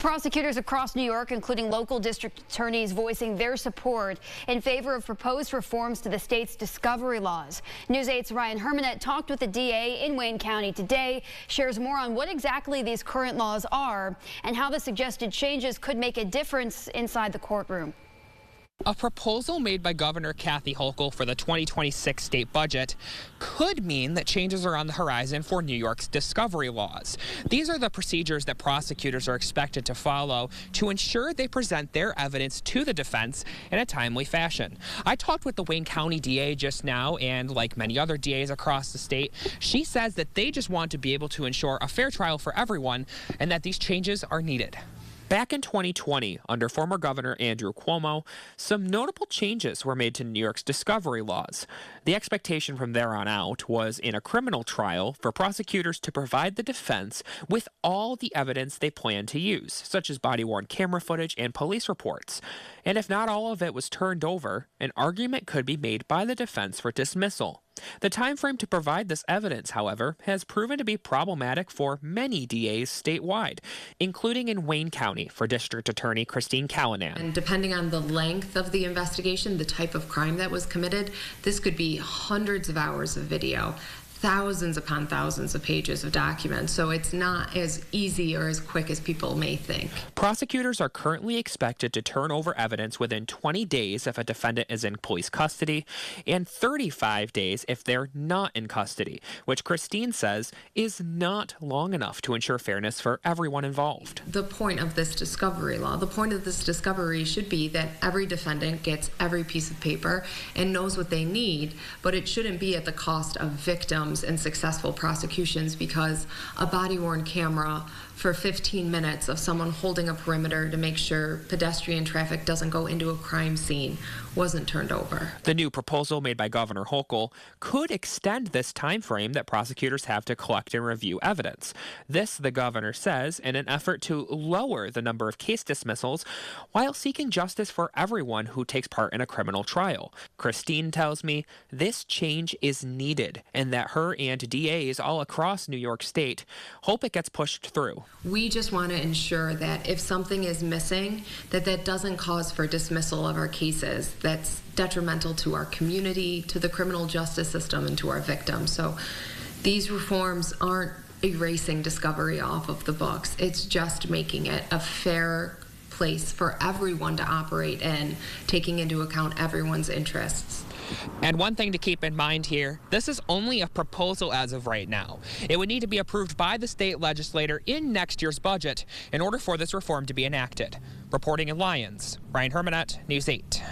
Prosecutors across New York, including local district attorneys, voicing their support in favor of proposed reforms to the state's discovery laws. News 8's Ryan Hermanette talked with the DA in Wayne County today, shares more on what exactly these current laws are and how the suggested changes could make a difference inside the courtroom. A proposal made by Governor Kathy Hochul for the 2026 state budget could mean that changes are on the horizon for New York's discovery laws. These are the procedures that prosecutors are expected to follow to ensure they present their evidence to the defense in a timely fashion. I talked with the Wayne County DA just now, and like many other DAs across the state, she says that they just want to be able to ensure a fair trial for everyone and that these changes are needed. Back in 2020, under former Governor Andrew Cuomo, some notable changes were made to New York's discovery laws. The expectation from there on out was, in a criminal trial, for prosecutors to provide the defense with all the evidence they plan to use, such as body-worn camera footage and police reports. And if not all of it was turned over, an argument could be made by the defense for dismissal. The time frame to provide this evidence, however, has proven to be problematic for many DAs statewide, including in Wayne County for District Attorney Christine Callanan. And depending on the length of the investigation, the type of crime that was committed, this could be hundreds of hours of video, thousands upon thousands of pages of documents, so it's not as easy or as quick as people may think. Prosecutors are currently expected to turn over evidence within 20 days if a defendant is in police custody and 35 days if they're not in custody, which Christine says is not long enough to ensure fairness for everyone involved. The point of this discovery law, the point of this discovery should be that every defendant gets every piece of paper and knows what they need, but it shouldn't be at the cost of victims and successful prosecutions, because a body-worn camera for 15 minutes of someone holding a perimeter to make sure pedestrian traffic doesn't go into a crime scene wasn't turned over. The new proposal made by Governor Hochul could extend this time frame that prosecutors have to collect and review evidence. This, the governor says, in an effort to lower the number of case dismissals while seeking justice for everyone who takes part in a criminal trial. Christine tells me this change is needed and that her and DAs all across New York State hope it gets pushed through. We just want to ensure that if something is missing, that doesn't cause for dismissal of our cases that's detrimental to our community, to the criminal justice system, and to our victims. So these reforms aren't erasing discovery off of the books. It's just making it a fair place for everyone to operate in, taking into account everyone's interests. And one thing to keep in mind here, this is only a proposal as of right now. It would need to be approved by the state legislature in next year's budget in order for this reform to be enacted. Reporting in Lyons, Ryan Hermanette, News 8.